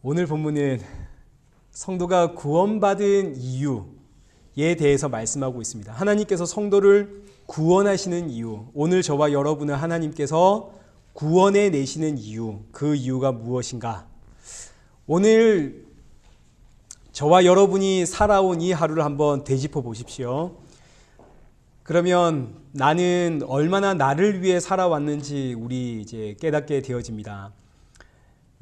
오늘 본문은 성도가 구원받은 이유에 대해서 말씀하고 있습니다. 하나님께서 성도를 구원하시는 이유, 오늘 저와 여러분을 하나님께서 구원해 내시는 이유, 그 이유가 무엇인가? 오늘 저와 여러분이 살아온 이 하루를 한번 되짚어 보십시오. 그러면 나는 얼마나 나를 위해 살아왔는지 우리 이제 깨닫게 되어집니다.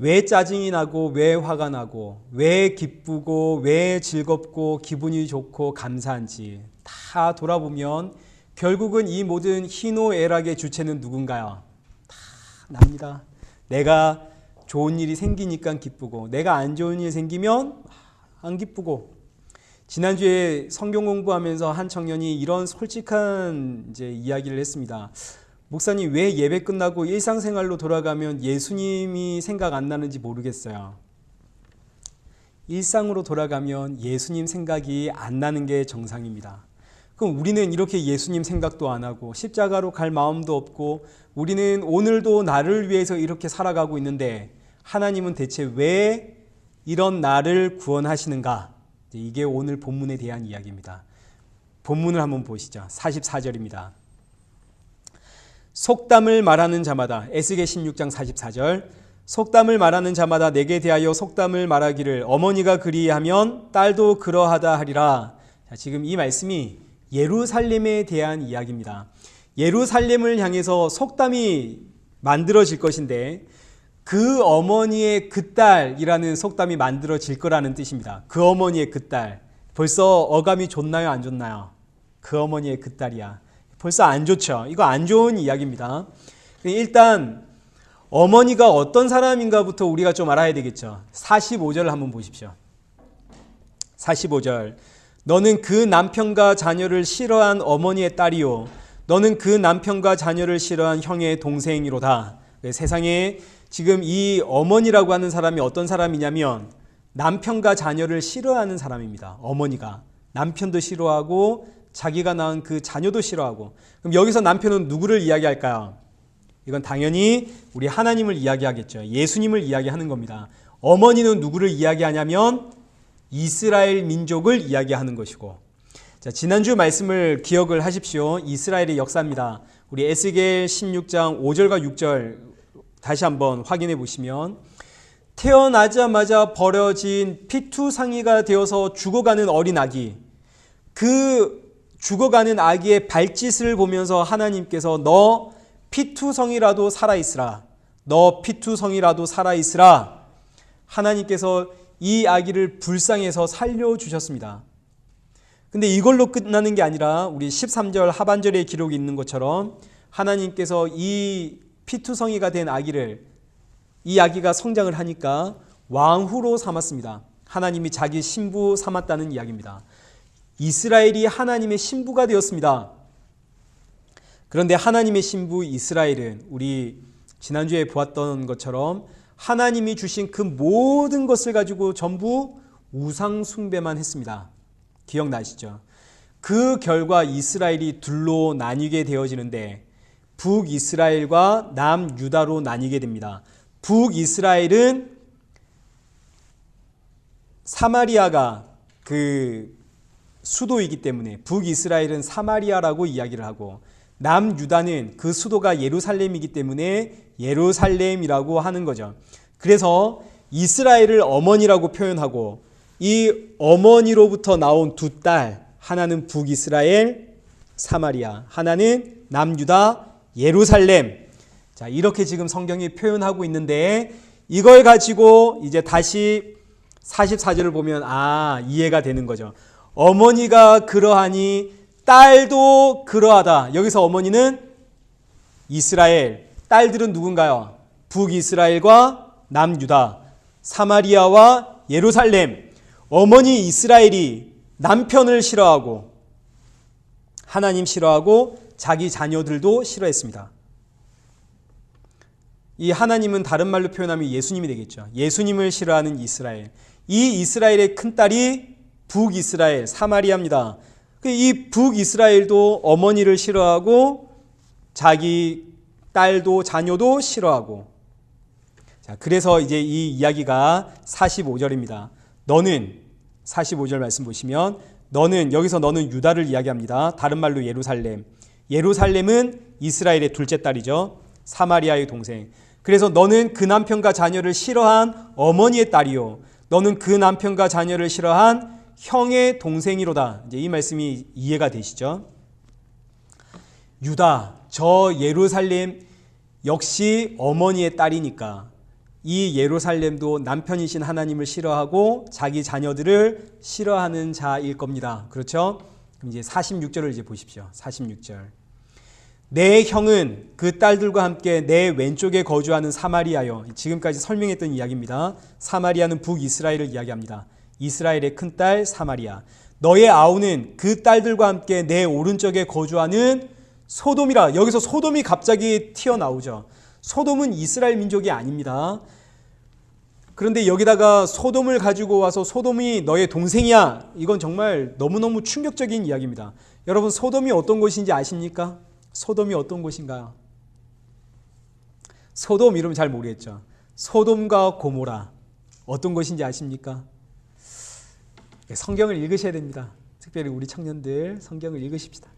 왜 짜증이 나고, 왜 화가 나고, 왜 기쁘고, 왜 즐겁고, 기분이 좋고, 감사한지 다 돌아보면 결국은 이 모든 희노애락의 주체는 누군가요? 다 납니다. 내가 좋은 일이 생기니까 기쁘고, 내가 안 좋은 일이 생기면 안 기쁘고. 지난주에 성경 공부하면서 한 청년이 이런 솔직한 이제 이야기를 했습니다. 목사님, 왜 예배 끝나고 일상생활로 돌아가면 예수님이 생각 안 나는지 모르겠어요. 일상으로 돌아가면 예수님 생각이 안 나는 게 정상입니다. 그럼 우리는 이렇게 예수님 생각도 안 하고 십자가로 갈 마음도 없고 우리는 오늘도 나를 위해서 이렇게 살아가고 있는데 하나님은 대체 왜 이런 나를 구원하시는가? 이게 오늘 본문에 대한 이야기입니다. 본문을 한번 보시죠. 44절입니다. 속담을 말하는 자마다, 에스겔 16장 44절, 속담을 말하는 자마다 내게 대하여 속담을 말하기를 어머니가 그리하면 딸도 그러하다 하리라. 자, 지금 이 말씀이 예루살렘에 대한 이야기입니다. 예루살렘을 향해서 속담이 만들어질 것인데 그 어머니의 그 딸이라는 속담이 만들어질 거라는 뜻입니다. 그 어머니의 그 딸. 벌써 어감이 좋나요, 안 좋나요? 그 어머니의 그 딸이야. 벌써 안 좋죠. 이거 안 좋은 이야기입니다. 일단 어머니가 어떤 사람인가부터 우리가 좀 알아야 되겠죠. 45절을 한번 보십시오. 45절. 너는 그 남편과 자녀를 싫어한 어머니의 딸이요. 너는 그 남편과 자녀를 싫어한 형의 동생이로다. 세상에 지금 이 어머니라고 하는 사람이 어떤 사람이냐면 남편과 자녀를 싫어하는 사람입니다. 어머니가 남편도 싫어하고 자기가 낳은 그 자녀도 싫어하고. 그럼 여기서 남편은 누구를 이야기할까요? 이건 당연히 우리 하나님을 이야기하겠죠. 예수님을 이야기하는 겁니다. 어머니는 누구를 이야기하냐면 이스라엘 민족을 이야기하는 것이고. 자, 지난주 말씀을 기억을 하십시오. 이스라엘의 역사입니다. 우리 에스겔 16장 5절과 6절 다시 한번 확인해 보시면 태어나자마자 버려진 피투성이가 되어서 죽어가는 어린 아기, 그 죽어가는 아기의 발짓을 보면서 하나님께서 너 피투성이라도 살아있으라, 너 피투성이라도 살아있으라, 하나님께서 이 아기를 불쌍해서 살려주셨습니다. 근데 이걸로 끝나는 게 아니라 우리 13절 하반절에 기록이 있는 것처럼 하나님께서 이 피투성이가 된 아기를, 이 아기가 성장을 하니까 왕후로 삼았습니다. 하나님이 자기 신부 삼았다는 이야기입니다. 이스라엘이 하나님의 신부가 되었습니다. 그런데 하나님의 신부 이스라엘은 우리 지난주에 보았던 것처럼 하나님이 주신 그 모든 것을 가지고 전부 우상 숭배만 했습니다. 기억나시죠? 그 결과 이스라엘이 둘로 나뉘게 되어지는데 북이스라엘과 남유다로 나뉘게 됩니다. 북이스라엘은 사마리아가 그 수도이기 때문에 북이스라엘은 사마리아라고 이야기를 하고, 남유다는 그 수도가 예루살렘이기 때문에 예루살렘이라고 하는 거죠. 그래서 이스라엘을 어머니라고 표현하고 이 어머니로부터 나온 두 딸, 하나는 북이스라엘 사마리아, 하나는 남유다 예루살렘. 자, 이렇게 지금 성경이 표현하고 있는데 이걸 가지고 이제 다시 44절을 보면 이해가 되는 거죠. 어머니가 그러하니 딸도 그러하다. 여기서 어머니는 이스라엘, 딸들은 누군가요? 북이스라엘과 남유다, 사마리아와 예루살렘. 어머니 이스라엘이 남편을 싫어하고 하나님 싫어하고 자기 자녀들도 싫어했습니다. 이 하나님은 다른 말로 표현하면 예수님이 되겠죠. 예수님을 싫어하는 이스라엘. 이 이스라엘의 큰딸이 북이스라엘, 사마리아입니다. 이 북이스라엘도 어머니를 싫어하고 자기 딸도 자녀도 싫어하고. 자, 그래서 이제 이 이야기가 45절입니다. 너는 45절 말씀 보시면 여기서 너는 유다를 이야기합니다. 다른 말로 예루살렘. 예루살렘은 이스라엘의 둘째 딸이죠. 사마리아의 동생. 그래서 너는 그 남편과 자녀를 싫어한 어머니의 딸이요. 너는 그 남편과 자녀를 싫어한 형의 동생이로다. 이제 이 말씀이 이해가 되시죠? 유다, 저 예루살렘 역시 어머니의 딸이니까 이 예루살렘도 남편이신 하나님을 싫어하고 자기 자녀들을 싫어하는 자일 겁니다. 그렇죠? 그럼 이제 46절을 이제 보십시오. 46절. 내 형은 그 딸들과 함께 내 왼쪽에 거주하는 사마리아요. 지금까지 설명했던 이야기입니다. 사마리아는 북이스라엘을 이야기합니다. 이스라엘의 큰딸 사마리아. 너의 아우는 그 딸들과 함께 내 오른쪽에 거주하는 소돔이라. 여기서 소돔이 갑자기 튀어나오죠. 소돔은 이스라엘 민족이 아닙니다. 그런데 여기다가 소돔을 가지고 와서 소돔이 너의 동생이야. 이건 정말 너무너무 충격적인 이야기입니다. 여러분, 소돔이 어떤 곳인지 아십니까? 소돔이 어떤 곳인가요? 소돔 이름 잘 모르겠죠. 소돔과 고모라 어떤 곳인지 아십니까? 성경을 읽으셔야 됩니다. 특별히 우리 청년들 성경을 읽으십시다.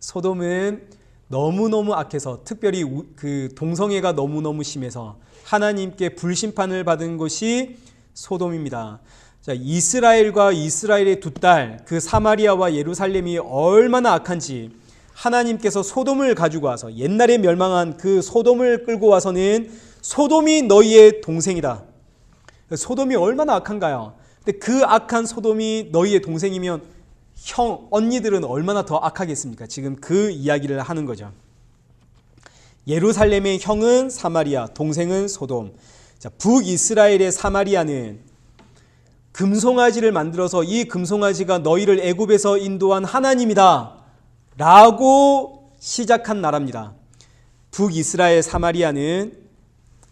소돔은 너무너무 악해서, 특별히 그 동성애가 너무너무 심해서 하나님께 불심판을 받은 곳이 소돔입니다. 자, 이스라엘과 이스라엘의 두 딸, 그 사마리아와 예루살렘이 얼마나 악한지 하나님께서 소돔을 가지고 와서, 옛날에 멸망한 그 소돔을 끌고 와서는 소돔이 너희의 동생이다. 소돔이 얼마나 악한가요? 근데 그 악한 소돔이 너희의 동생이면 언니들은 얼마나 더 악하겠습니까? 지금 그 이야기를 하는 거죠. 예루살렘의 형은 사마리아, 동생은 소돔. 자, 북이스라엘의 사마리아는 금송아지를 만들어서 이 금송아지가 너희를 애굽에서 인도한 하나님이다 라고 시작한 나라입니다. 북이스라엘 사마리아는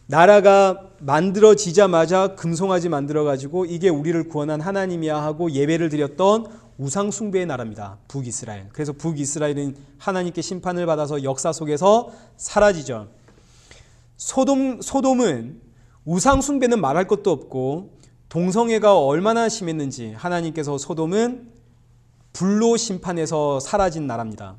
나라가 만들어지자마자 금송아지 만들어가지고 이게 우리를 구원한 하나님이야 하고 예배를 드렸던 우상숭배의 나라입니다. 북이스라엘. 그래서 북이스라엘은 하나님께 심판을 받아서 역사 속에서 사라지죠. 소돔은 우상숭배는 말할 것도 없고 동성애가 얼마나 심했는지 하나님께서 소돔은 불로 심판해서 사라진 나라입니다.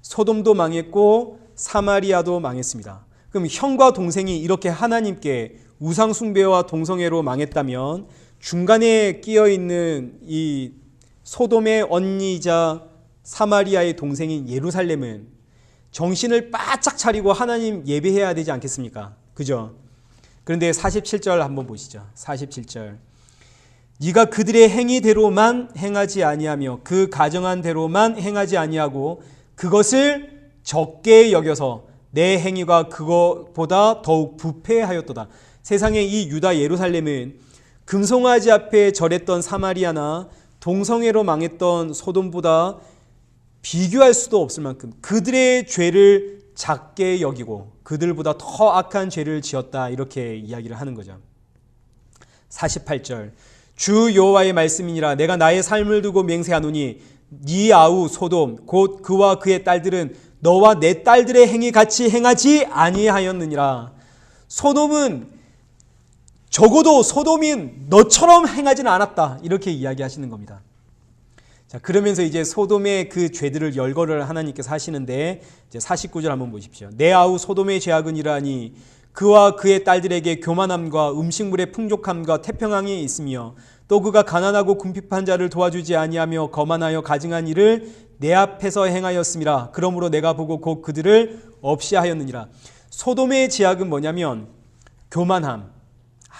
소돔도 망했고 사마리아도 망했습니다. 그럼 형과 동생이 이렇게 하나님께 우상숭배와 동성애로 망했다면 중간에 끼어있는 이 소돔의 언니이자 사마리아의 동생인 예루살렘은 정신을 바짝 차리고 하나님 예배해야 되지 않겠습니까? 그죠? 그런데 47절 한번 보시죠. 47절. 네가 그들의 행위대로만 행하지 아니하며 그 가정한 대로만 행하지 아니하고 그것을 적게 여겨서 내 행위가 그것보다 더욱 부패하였도다. 세상에 이 유다 예루살렘은 금송아지 앞에 절했던 사마리아나 동성애로 망했던 소돔보다 비교할 수도 없을 만큼 그들의 죄를 작게 여기고 그들보다 더 악한 죄를 지었다, 이렇게 이야기를 하는 거죠. 48절. 주 여호와의 말씀이니라. 내가 나의 삶을 두고 맹세하노니 네 아우 소돔 곧 그와 그의 딸들은 너와 내 딸들의 행위 같이 행하지 아니하였느니라. 소돔은 적어도 소돔이 너처럼 행하지는 않았다, 이렇게 이야기하시는 겁니다. 자, 그러면서 이제 소돔의 그 죄들을 열거를 하나님께서 하시는데, 이제 49절 한번 보십시오. 내 아우 소돔의 죄악은 이러하니 그와 그의 딸들에게 교만함과 음식물의 풍족함과 태평함이 있으며 또 그가 가난하고 궁핍한 자를 도와주지 아니하며 거만하여 가증한 일을 내 앞에서 행하였음이라. 그러므로 내가 보고 곧 그들을 없이 하였느니라. 소돔의 죄악은 뭐냐면 교만함,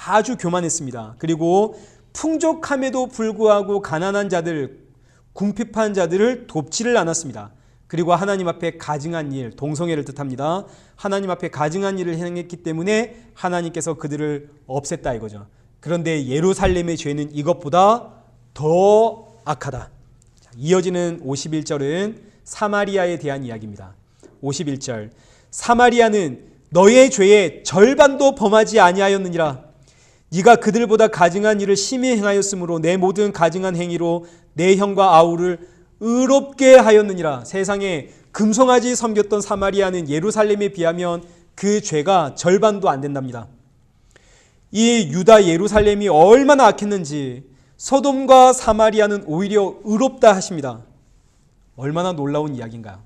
아주 교만했습니다. 그리고 풍족함에도 불구하고 가난한 자들, 궁핍한 자들을 돕지를 않았습니다. 그리고 하나님 앞에 가증한 일, 동성애를 뜻합니다. 하나님 앞에 가증한 일을 행했기 때문에 하나님께서 그들을 없앴다 이거죠. 그런데 예루살렘의 죄는 이것보다 더 악하다. 이어지는 51절은 사마리아에 대한 이야기입니다. 51절. 사마리아는 너의 죄의 절반도 범하지 아니하였느니라. 네가 그들보다 가증한 일을 심히 행하였으므로 내 모든 가증한 행위로 내 형과 아우를 의롭게 하였느니라. 세상에 금송아지 섬겼던 사마리아는 예루살렘에 비하면 그 죄가 절반도 안 된답니다. 이 유다 예루살렘이 얼마나 악했는지 소돔과 사마리아는 오히려 의롭다 하십니다. 얼마나 놀라운 이야기인가요?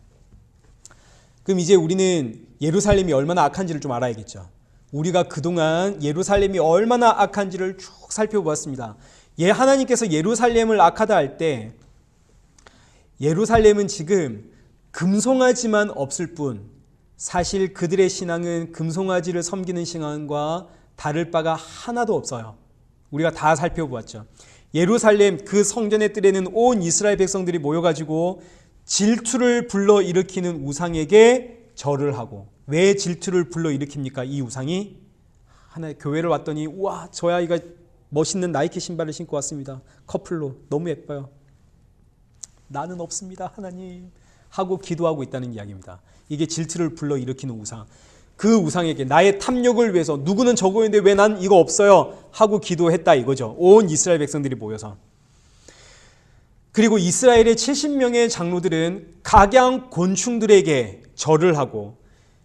그럼 이제 우리는 예루살렘이 얼마나 악한지를 좀 알아야겠죠. 우리가 그동안 예루살렘이 얼마나 악한지를 쭉 살펴보았습니다. 하나님께서 예루살렘을 악하다 할 때 예루살렘은 지금 금송아지만 없을 뿐 사실 그들의 신앙은 금송아지를 섬기는 신앙과 다를 바가 하나도 없어요. 우리가 다 살펴보았죠. 예루살렘 그 성전의 뜰에는 온 이스라엘 백성들이 모여가지고 질투를 불러일으키는 우상에게 절을 하고, 왜 질투를 불러일으킵니까? 이 우상이 하나 교회를 왔더니 우와 저 아이가 멋있는 나이키 신발을 신고 왔습니다. 커플로 너무 예뻐요. 나는 없습니다 하나님 하고 기도하고 있다는 이야기입니다. 이게 질투를 불러일으키는 우상. 그 우상에게 나의 탐욕을 위해서 누구는 저거 있는데 왜 난 이거 없어요 하고 기도했다 이거죠. 온 이스라엘 백성들이 모여서. 그리고 이스라엘의 70명의 장로들은 각양 곤충들에게 절을 하고,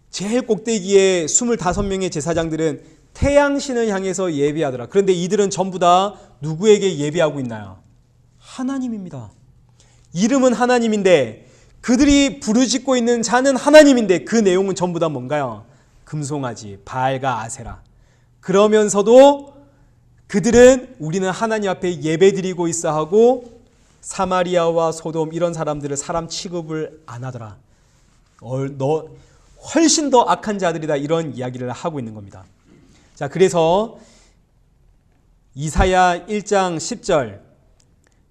제일 꼭대기에 25명의 제사장들은 태양신을 향해서 예배하더라. 그런데 이들은 전부 다 누구에게 예배하고 있나요? 하나님입니다. 이름은 하나님인데, 그들이 부르짖고 있는 자는 하나님인데 그 내용은 전부 다 뭔가요? 금송아지, 바알과 아세라. 그러면서도 그들은 우리는 하나님 앞에 예배드리고 있어 하고 사마리아와 소돔 이런 사람들을 사람 취급을 안 하더라. 너 훨씬 더 악한 자들이다 이런 이야기를 하고 있는 겁니다. 자, 그래서 이사야 1장 10절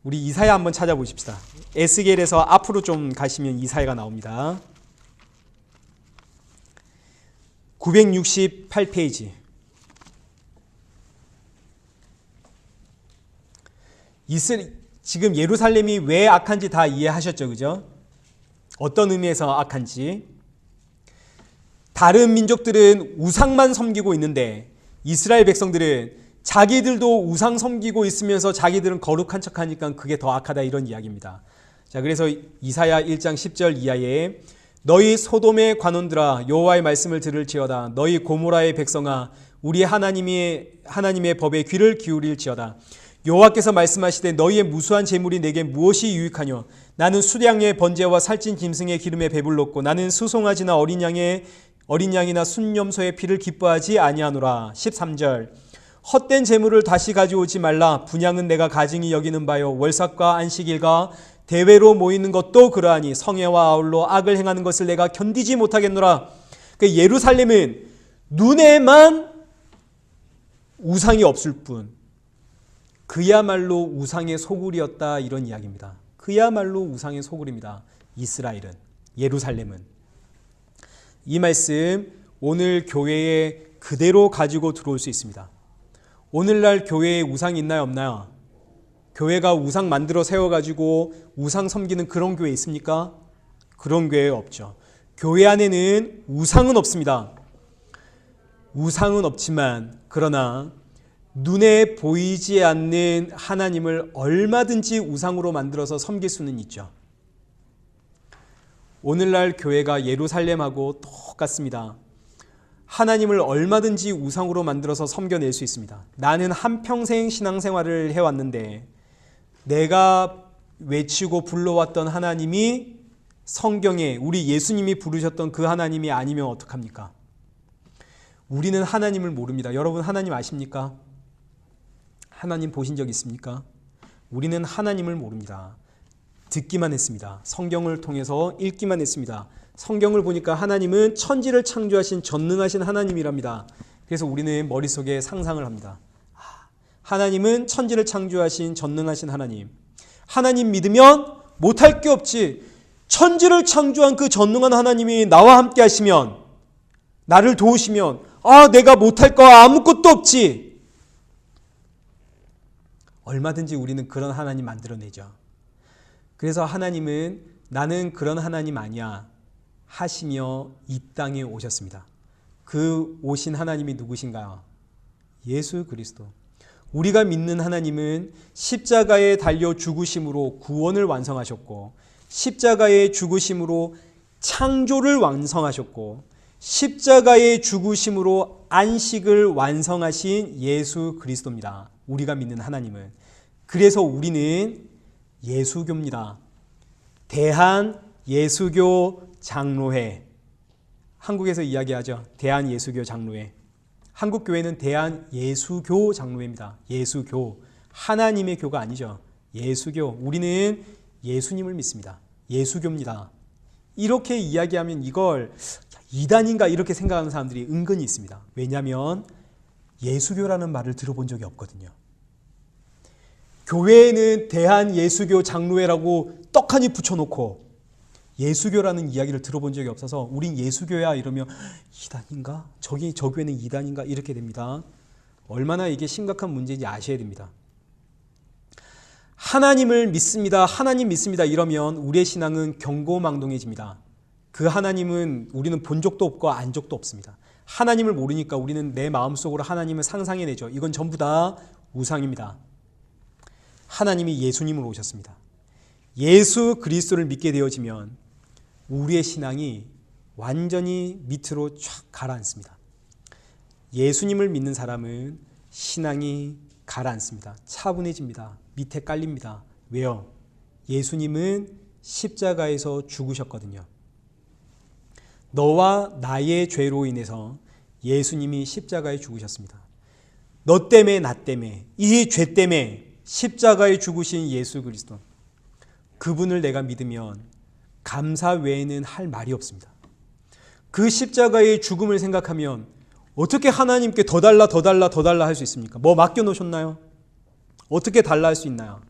우리 이사야 한번 찾아보십시다. 에스겔에서 앞으로 좀 가시면 이사야가 나옵니다. 968페이지. 지금 예루살렘이 왜 악한지 다 이해하셨죠, 그죠? 어떤 의미에서 악한지. 다른 민족들은 우상만 섬기고 있는데 이스라엘 백성들은 자기들도 우상 섬기고 있으면서 자기들은 거룩한 척하니까 그게 더 악하다 이런 이야기입니다. 자, 그래서 이사야 1장 10절 이하에 너희 소돔의 관원들아 여호와의 말씀을 들을지어다. 너희 고모라의 백성아 우리 하나님의 법에 귀를 기울일지어다. 여호와께서 말씀하시되 너희의 무수한 재물이 내게 무엇이 유익하뇨? 나는 수량의 번제와 살찐 짐승의 기름에 배불렀고 나는 수송아지나 어린 양이나 순염소의 피를 기뻐하지 아니하노라. 13절 헛된 재물을 다시 가져오지 말라. 분향은 내가 가증히 여기는 바요 월삭과 안식일과 대회로 모이는 것도 그러하니 성회와 아울러 악을 행하는 것을 내가 견디지 못하겠노라. 그러니까 예루살렘은 눈에만 우상이 없을 뿐 그야말로 우상의 소굴이었다 이런 이야기입니다. 그야말로 우상의 소굴입니다. 이스라엘은, 예루살렘은. 이 말씀 오늘 교회에 그대로 가지고 들어올 수 있습니다. 오늘날 교회에 우상이 있나요 없나요? 교회가 우상 만들어 세워가지고 우상 섬기는 그런 교회 있습니까? 그런 교회 없죠. 교회 안에는 우상은 없습니다. 우상은 없지만 그러나 눈에 보이지 않는 하나님을 얼마든지 우상으로 만들어서 섬길 수는 있죠. 오늘날 교회가 예루살렘하고 똑같습니다. 하나님을 얼마든지 우상으로 만들어서 섬겨낼 수 있습니다. 나는 한평생 신앙생활을 해왔는데 내가 외치고 불러왔던 하나님이 성경에 우리 예수님이 부르셨던 그 하나님이 아니면 어떡합니까? 우리는 하나님을 모릅니다. 여러분 하나님 아십니까? 하나님 보신 적 있습니까? 우리는 하나님을 모릅니다. 듣기만 했습니다. 성경을 통해서 읽기만 했습니다. 성경을 보니까 하나님은 천지를 창조하신 전능하신 하나님이랍니다. 그래서 우리는 머릿속에 상상을 합니다. 하나님은 천지를 창조하신 전능하신 하나님. 하나님 믿으면 못할 게 없지. 천지를 창조한 그 전능한 하나님이 나와 함께 하시면, 나를 도우시면 내가 못할 거 아무것도 없지. 얼마든지 우리는 그런 하나님 만들어내죠. 그래서 하나님은 나는 그런 하나님 아니야 하시며 이 땅에 오셨습니다. 그 오신 하나님이 누구신가요? 예수 그리스도. 우리가 믿는 하나님은 십자가에 달려 죽으심으로 구원을 완성하셨고, 십자가의 죽으심으로 창조를 완성하셨고, 십자가의 죽으심으로 안식을 완성하신 예수 그리스도입니다. 우리가 믿는 하나님은. 그래서 우리는 예수교입니다. 대한예수교 장로회. 한국에서 이야기하죠. 대한예수교 장로회. 한국교회는 대한예수교 장로회입니다. 예수교. 하나님의 교가 아니죠. 예수교. 우리는 예수님을 믿습니다. 예수교입니다. 이렇게 이야기하면 이걸 이단인가 이렇게 생각하는 사람들이 은근히 있습니다. 왜냐하면 예수교라는 말을 들어본 적이 없거든요. 교회에는 대한예수교 장로회라고 떡하니 붙여놓고 예수교라는 이야기를 들어본 적이 없어서 우린 예수교야 이러면 이단인가? 저 교회는 이단인가? 이렇게 됩니다. 얼마나 이게 심각한 문제인지 아셔야 됩니다. 하나님을 믿습니다. 하나님 믿습니다. 이러면 우리의 신앙은 경고망동해집니다. 그 하나님은 우리는 본 적도 없고 안 적도 없습니다. 하나님을 모르니까 우리는 내 마음속으로 하나님을 상상해내죠. 이건 전부 다 우상입니다. 하나님이 예수님으로 오셨습니다. 예수 그리스도를 믿게 되어지면 우리의 신앙이 완전히 밑으로 쫙 가라앉습니다. 예수님을 믿는 사람은 신앙이 가라앉습니다. 차분해집니다. 밑에 깔립니다. 왜요? 예수님은 십자가에서 죽으셨거든요. 너와 나의 죄로 인해서 예수님이 십자가에 죽으셨습니다. 너 때문에 나 때문에 이 죄 때문에 십자가에 죽으신 예수 그리스도, 그분을 내가 믿으면 감사 외에는 할 말이 없습니다. 그 십자가의 죽음을 생각하면 어떻게 하나님께 더 달라 할 수 있습니까? 뭐 맡겨놓으셨나요? 어떻게 달라 할 수 있나요?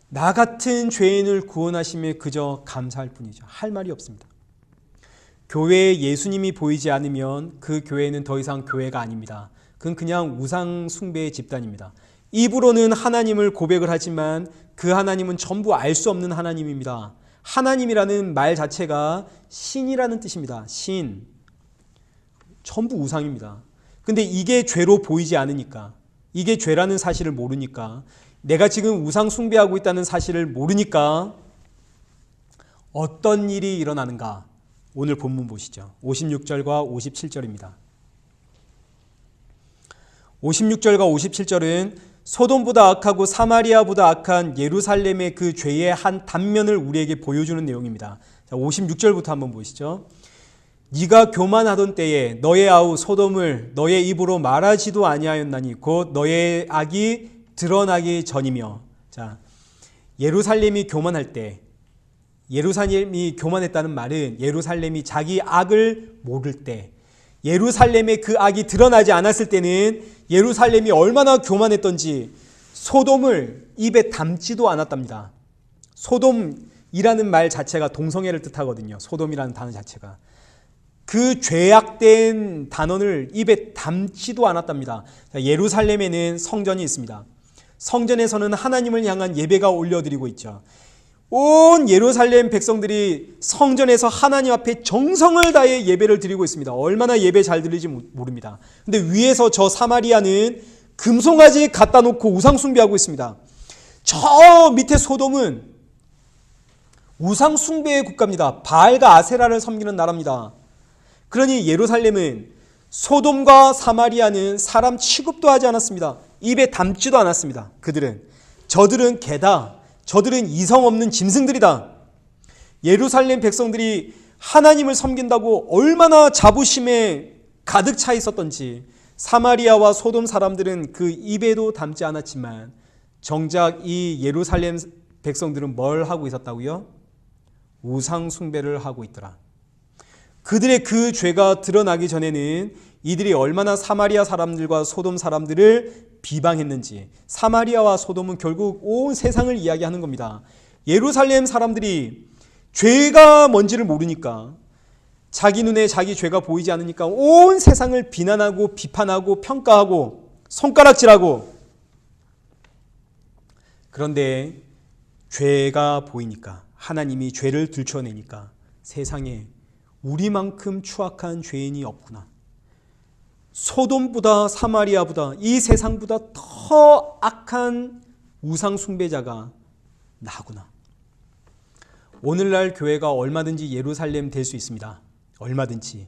나 같은 죄인을 구원하심에 그저 감사할 뿐이죠. 할 말이 없습니다. 교회에 예수님이 보이지 않으면 그 교회는 더 이상 교회가 아닙니다. 그건 그냥 우상 숭배의 집단입니다. 입으로는 하나님을 고백을 하지만 그 하나님은 전부 알 수 없는 하나님입니다. 하나님이라는 말 자체가 신이라는 뜻입니다. 신. 전부 우상입니다. 근데 이게 죄로 보이지 않으니까, 이게 죄라는 사실을 모르니까, 내가 지금 우상 숭배하고 있다는 사실을 모르니까 어떤 일이 일어나는가? 오늘 본문 보시죠. 56절과 57절입니다. 56절과 57절은 소돔보다 악하고 사마리아보다 악한 예루살렘의 그 죄의 한 단면을 우리에게 보여주는 내용입니다. 자, 56절부터 한번 보시죠. 네가 교만하던 때에 너의 아우 소돔을 너의 입으로 말하지도 아니하였나니 곧 너의 악이 드러나기 전이며. 자, 예루살렘이 교만할 때, 예루살렘이 교만했다는 말은 예루살렘이 자기 악을 모를 때, 예루살렘의 그 악이 드러나지 않았을 때는 예루살렘이 얼마나 교만했던지 소돔을 입에 담지도 않았답니다. 소돔이라는 말 자체가 동성애를 뜻하거든요. 소돔이라는 단어 자체가. 그 죄악된 단어를 입에 담지도 않았답니다. 예루살렘에는 성전이 있습니다. 성전에서는 하나님을 향한 예배가 올려드리고 있죠. 온 예루살렘 백성들이 성전에서 하나님 앞에 정성을 다해 예배를 드리고 있습니다. 얼마나 예배 잘 드리지 모릅니다. 근데 위에서 저 사마리아는 금송아지 갖다 놓고 우상 숭배하고 있습니다. 저 밑에 소돔은 우상 숭배의 국가입니다. 바알과 아세라를 섬기는 나라입니다. 그러니 예루살렘은 소돔과 사마리아는 사람 취급도 하지 않았습니다. 입에 담지도 않았습니다. 저들은 개다. 저들은 이성 없는 짐승들이다. 예루살렘 백성들이 하나님을 섬긴다고 얼마나 자부심에 가득 차 있었던지 사마리아와 소돔 사람들은 그 입에도 담지 않았지만 정작 이 예루살렘 백성들은 뭘 하고 있었다고요? 우상 숭배를 하고 있더라. 그들의 그 죄가 드러나기 전에는 이들이 얼마나 사마리아 사람들과 소돔 사람들을 비방했는지. 사마리아와 소돔은 결국 온 세상을 이야기하는 겁니다. 예루살렘 사람들이 죄가 뭔지를 모르니까, 자기 눈에 자기 죄가 보이지 않으니까 온 세상을 비난하고 비판하고 평가하고 손가락질하고, 그런데 죄가 보이니까, 하나님이 죄를 들춰내니까 세상에 우리만큼 추악한 죄인이 없구나. 소돔보다 사마리아보다 이 세상보다 더 악한 우상 숭배자가 나구나. 오늘날 교회가 얼마든지 예루살렘 될 수 있습니다. 얼마든지.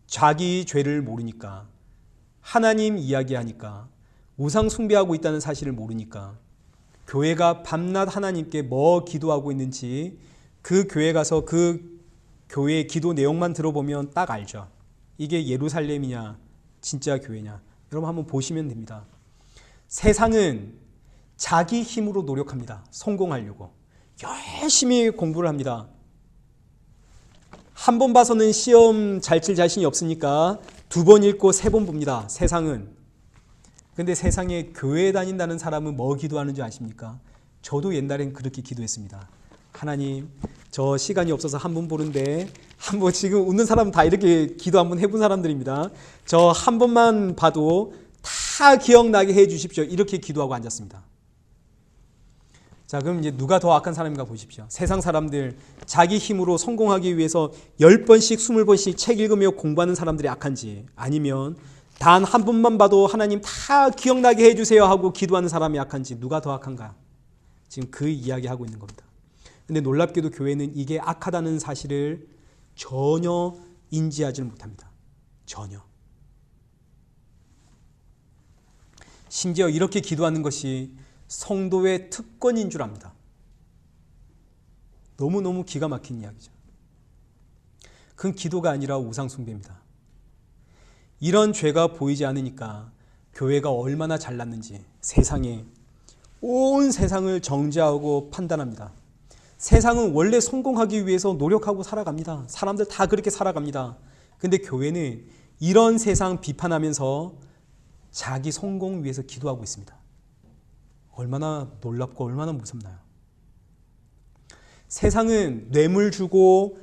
자기 죄를 모르니까 하나님 이야기하니까 우상 숭배하고 있다는 사실을 모르니까 교회가 밤낮 하나님께 뭐 기도하고 있는지 그 교회 가서 그 교회의 기도 내용만 들어보면 딱 알죠. 이게 예루살렘이냐 진짜 교회냐. 여러분 한번 보시면 됩니다. 세상은 자기 힘으로 노력합니다. 성공하려고. 열심히 공부를 합니다. 한 번 봐서는 시험 잘 칠 자신이 없으니까 2번 읽고 3번 봅니다. 세상은. 근데 세상에 교회에 다닌다는 사람은 뭐 기도하는 줄 아십니까? 저도 옛날엔 그렇게 기도했습니다. 하나님, 저 시간이 없어서 한 번 보는데 한번 지금 웃는 사람은 다 이렇게 기도 한번 해본 사람들입니다. 저 한 번만 봐도 다 기억나게 해 주십시오. 이렇게 기도하고 앉았습니다. 자, 그럼 이제 누가 더 악한 사람인가 보십시오. 세상 사람들 자기 힘으로 성공하기 위해서 10번씩 20번씩 책 읽으며 공부하는 사람들이 악한지, 아니면 단 한 번만 봐도 하나님 다 기억나게 해주세요 하고 기도하는 사람이 악한지, 누가 더 악한가? 지금 그 이야기하고 있는 겁니다. 근데 놀랍게도 교회는 이게 악하다는 사실을 전혀 인지하지 못합니다. 전혀. 심지어 이렇게 기도하는 것이 성도의 특권인 줄 압니다. 너무너무 기가 막힌 이야기죠. 그건 기도가 아니라 우상숭배입니다. 이런 죄가 보이지 않으니까 교회가 얼마나 잘났는지 세상에 온 세상을 정죄하고 판단합니다. 세상은 원래 성공하기 위해서 노력하고 살아갑니다. 사람들 다 그렇게 살아갑니다. 근데 교회는 이런 세상 비판하면서 자기 성공 위해서 기도하고 있습니다. 얼마나 놀랍고 얼마나 무섭나요? 세상은 뇌물 주고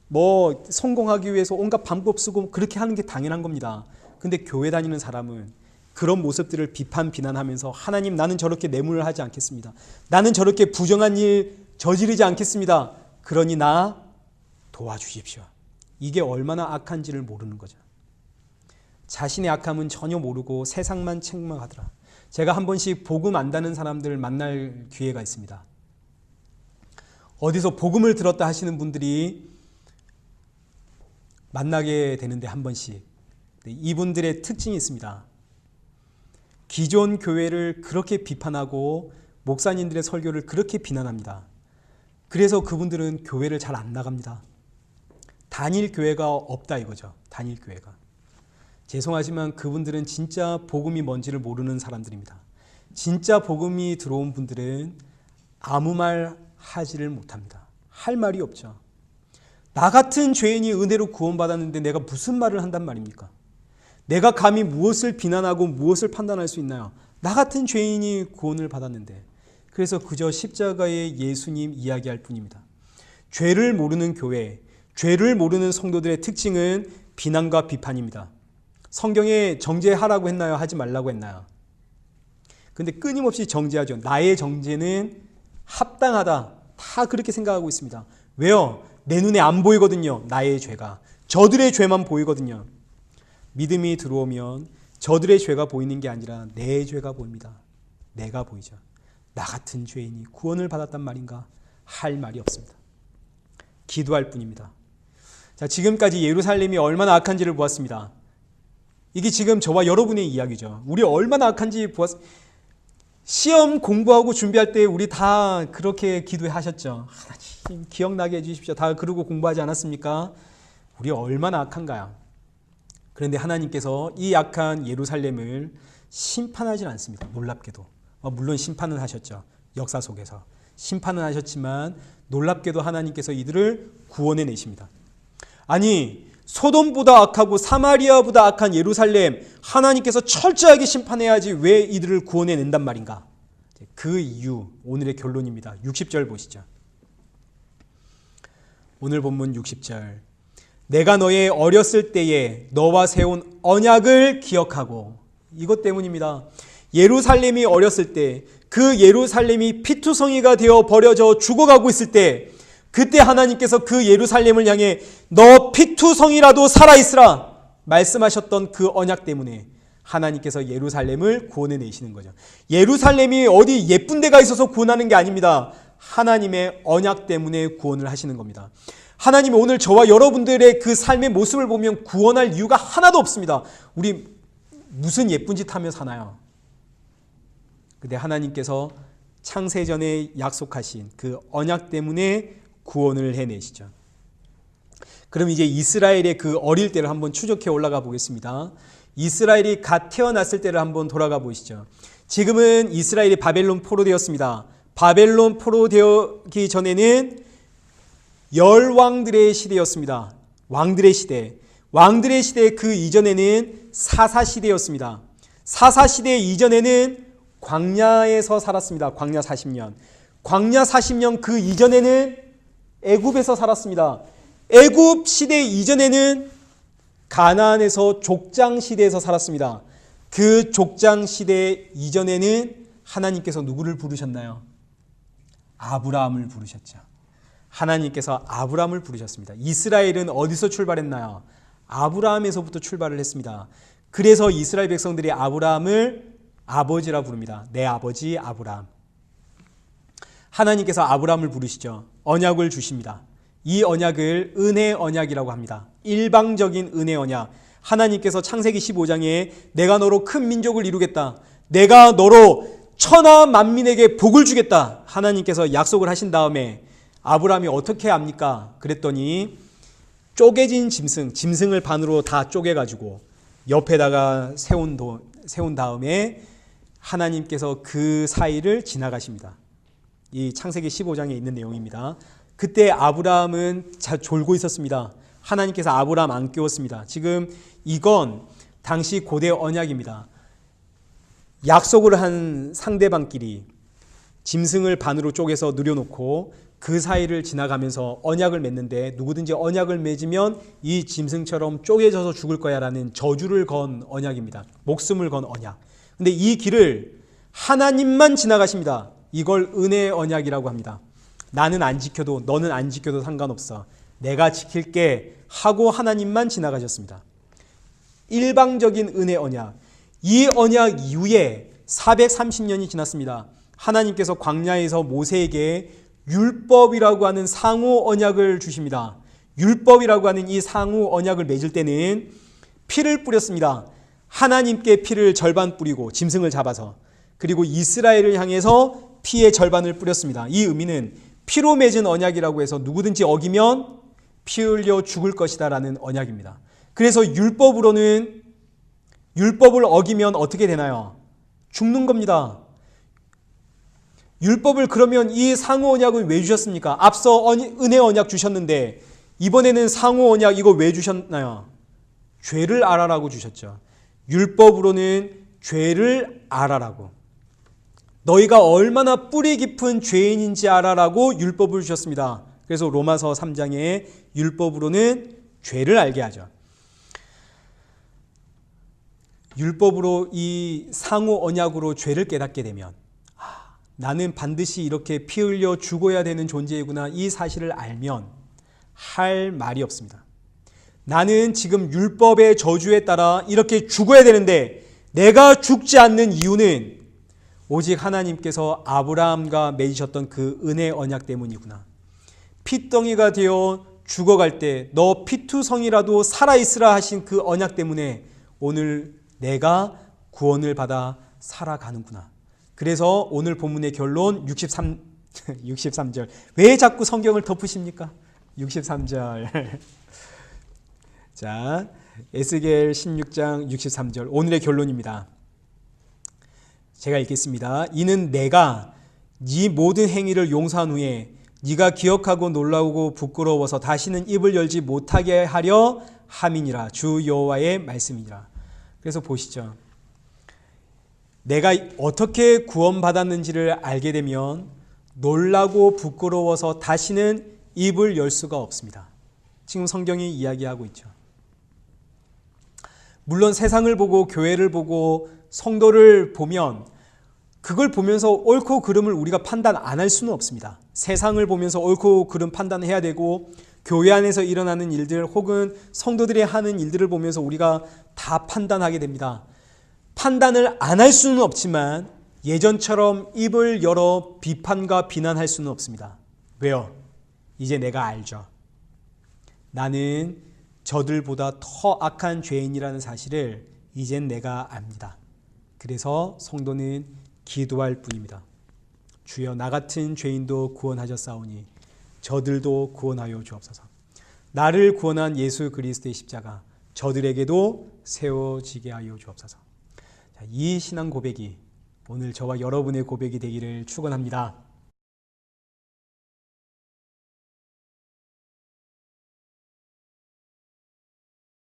뭐 성공하기 위해서 온갖 방법 쓰고 그렇게 하는 게 당연한 겁니다. 근데 교회 다니는 사람은 그런 모습들을 비난하면서 하나님, 나는 저렇게 뇌물을 하지 않겠습니다. 나는 저렇게 부정한 일 저지르지 않겠습니다. 그러니 나 도와주십시오. 이게 얼마나 악한지를 모르는 거죠. 자신의 악함은 전혀 모르고 세상만 책망하더라. 제가 한 번씩 복음 안다는 사람들을 만날 기회가 있습니다. 어디서 복음을 들었다 하시는 분들이 만나게 되는데 한 번씩 이분들의 특징이 있습니다. 기존 교회를 그렇게 비판하고 목사님들의 설교를 그렇게 비난합니다. 그래서 그분들은 교회를 잘 안 나갑니다. 단일 교회가 없다 이거죠. 단일 교회가. 죄송하지만 그분들은 진짜 복음이 뭔지를 모르는 사람들입니다. 진짜 복음이 들어온 분들은 아무 말 하지를 못합니다. 할 말이 없죠. 나 같은 죄인이 은혜로 구원받았는데 내가 무슨 말을 한단 말입니까? 내가 감히 무엇을 비난하고 무엇을 판단할 수 있나요? 나 같은 죄인이 구원을 받았는데. 그래서 그저 십자가의 예수님 이야기할 뿐입니다. 죄를 모르는 교회, 죄를 모르는 성도들의 특징은 비난과 비판입니다. 성경에 정죄하라고 했나요? 하지 말라고 했나요? 근데 끊임없이 정죄하죠. 나의 정죄는 합당하다. 다 그렇게 생각하고 있습니다. 왜요? 내 눈에 안 보이거든요. 나의 죄가. 저들의 죄만 보이거든요. 믿음이 들어오면 저들의 죄가 보이는 게 아니라 내 죄가 보입니다. 내가 보이죠. 나 같은 죄인이 구원을 받았단 말인가? 할 말이 없습니다. 기도할 뿐입니다. 자, 지금까지 예루살렘이 얼마나 악한지를 보았습니다. 이게 지금 저와 여러분의 이야기죠. 우리 얼마나 악한지 보았습니다. 시험 공부하고 준비할 때 우리 다 그렇게 기도하셨죠. 하나님 기억나게 해주십시오. 다 그러고 공부하지 않았습니까? 우리 얼마나 악한가요? 그런데 하나님께서 이 악한 예루살렘을 심판하진 않습니다. 놀랍게도. 물론 심판은 하셨죠. 역사 속에서. 심판은 하셨지만 놀랍게도 하나님께서 이들을 구원해 내십니다. 아니, 소돔보다 악하고 사마리아보다 악한 예루살렘 하나님께서 철저하게 심판해야지 왜 이들을 구원해 낸단 말인가? 그 이유, 오늘의 결론입니다. 60절 보시죠. 오늘 본문 60절. 내가 너의 어렸을 때에 너와 세운 언약을 기억하고. 이것 때문입니다. 예루살렘이 어렸을 때, 그 예루살렘이 피투성이가 되어 버려져 죽어가고 있을 때, 그때 하나님께서 그 예루살렘을 향해 너 피투성이라도 살아있으라 말씀하셨던 그 언약 때문에 하나님께서 예루살렘을 구원해 내시는 거죠. 예루살렘이 어디 예쁜 데가 있어서 구원하는 게 아닙니다. 하나님의 언약 때문에 구원을 하시는 겁니다. 하나님이 오늘 저와 여러분들의 그 삶의 모습을 보면 구원할 이유가 하나도 없습니다. 우리 무슨 예쁜 짓 하며 사나요? 근데 하나님께서 창세전에 약속하신 그 언약 때문에 구원을 해내시죠. 그럼 이제 이스라엘의 그 어릴 때를 한번 추적해 올라가 보겠습니다. 이스라엘이 갓 태어났을 때를 한번 돌아가 보시죠. 지금은 이스라엘이 바벨론 포로되었습니다. 바벨론 포로되기 전에는 열왕들의 시대였습니다. 왕들의 시대. 왕들의 시대 그 이전에는 사사시대였습니다. 사사시대 이전에는 광야에서 살았습니다. 광야 40년. 광야 40년 그 이전에는 애굽에서 살았습니다. 애굽 시대 이전에는 가나안에서 족장 시대에서 살았습니다. 그 족장 시대 이전에는 하나님께서 누구를 부르셨나요? 아브라함을 부르셨죠. 하나님께서 아브라함을 부르셨습니다. 이스라엘은 어디서 출발했나요? 아브라함에서부터 출발을 했습니다. 그래서 이스라엘 백성들이 아브라함을 아버지라 부릅니다. 내 아버지 아브라함. 하나님께서 아브라함을 부르시죠. 언약을 주십니다. 이 언약을 은혜 언약이라고 합니다. 일방적인 은혜 언약. 하나님께서 창세기 15장에 내가 너로 큰 민족을 이루겠다. 내가 너로 천하 만민에게 복을 주겠다. 하나님께서 약속을 하신 다음에 아브라함이 어떻게 합니까? 그랬더니 쪼개진 짐승을 반으로 다 쪼개가지고 옆에다가 세운 다음에 하나님께서 그 사이를 지나가십니다. 이 창세기 15장에 있는 내용입니다. 그때 아브라함은 졸고 있었습니다. 하나님께서 아브라함 안 깨웠습니다. 지금 이건 당시 고대 언약입니다. 약속을 한 상대방끼리 짐승을 반으로 쪼개서 누려놓고 그 사이를 지나가면서 언약을 맺는데 누구든지 언약을 맺으면 이 짐승처럼 쪼개져서 죽을 거야 라는 저주를 건 언약입니다. 목숨을 건 언약. 근데 이 길을 하나님만 지나가십니다. 이걸 은혜의 언약이라고 합니다. 나는 안 지켜도 너는 안 지켜도 상관없어. 내가 지킬게 하고 하나님만 지나가셨습니다. 일방적인 은혜 언약. 이 언약 이후에 430년이 지났습니다. 하나님께서 광야에서 모세에게 율법이라고 하는 상호 언약을 주십니다. 율법이라고 하는 이 상호 언약을 맺을 때는 피를 뿌렸습니다. 하나님께 피를 절반 뿌리고 짐승을 잡아서, 그리고 이스라엘을 향해서 피의 절반을 뿌렸습니다. 이 의미는 피로 맺은 언약이라고 해서 누구든지 어기면 피 흘려 죽을 것이다 라는 언약입니다. 그래서 율법을 어기면 어떻게 되나요? 죽는 겁니다. 율법을 그러면 이 상호 언약은 왜 주셨습니까? 앞서 은혜 언약 주셨는데 이번에는 상호 언약 이거 왜 주셨나요? 죄를 알아라고 주셨죠. 율법으로는 죄를 알아라고. 너희가 얼마나 뿌리 깊은 죄인인지 알아라고 율법을 주셨습니다. 그래서 로마서 3장에 율법으로는 죄를 알게 하죠. 율법으로 이 상호 언약으로 죄를 깨닫게 되면 나는 반드시 이렇게 피 흘려 죽어야 되는 존재이구나 이 사실을 알면 할 말이 없습니다. 나는 지금 율법의 저주에 따라 이렇게 죽어야 되는데 내가 죽지 않는 이유는 오직 하나님께서 아브라함과 맺으셨던 그 은혜 언약 때문이구나. 핏덩이가 되어 죽어갈 때 너 피투성이라도 살아있으라 하신 그 언약 때문에 오늘 내가 구원을 받아 살아가는구나. 그래서 오늘 본문의 결론 63절. 왜 자꾸 성경을 덮으십니까? 63절. 자, 에스겔 16장 63절. 오늘의 결론입니다. 제가 읽겠습니다. 이는 내가 네 모든 행위를 용서한 후에 네가 기억하고 놀라고 부끄러워서 다시는 입을 열지 못하게 하려 함이니라. 주 여호와의 말씀이니라. 그래서 보시죠. 내가 어떻게 구원받았는지를 알게 되면 놀라고 부끄러워서 다시는 입을 열 수가 없습니다. 지금 성경이 이야기하고 있죠. 물론 세상을 보고 교회를 보고 성도를 보면 그걸 보면서 옳고 그름을 우리가 판단 안 할 수는 없습니다. 세상을 보면서 옳고 그름 판단해야 되고 교회 안에서 일어나는 일들 혹은 성도들이 하는 일들을 보면서 우리가 다 판단하게 됩니다. 판단을 안 할 수는 없지만 예전처럼 입을 열어 비판과 비난할 수는 없습니다. 왜요? 이제 내가 알죠. 나는 저들보다 더 악한 죄인이라는 사실을 이젠 내가 압니다. 그래서 성도는 기도할 뿐입니다. 주여 나 같은 죄인도 구원하셨사오니 저들도 구원하여 주옵소서. 나를 구원한 예수 그리스도의 십자가 저들에게도 세워지게 하여 주옵소서. 이 신앙 고백이 오늘 저와 여러분의 고백이 되기를 축원합니다.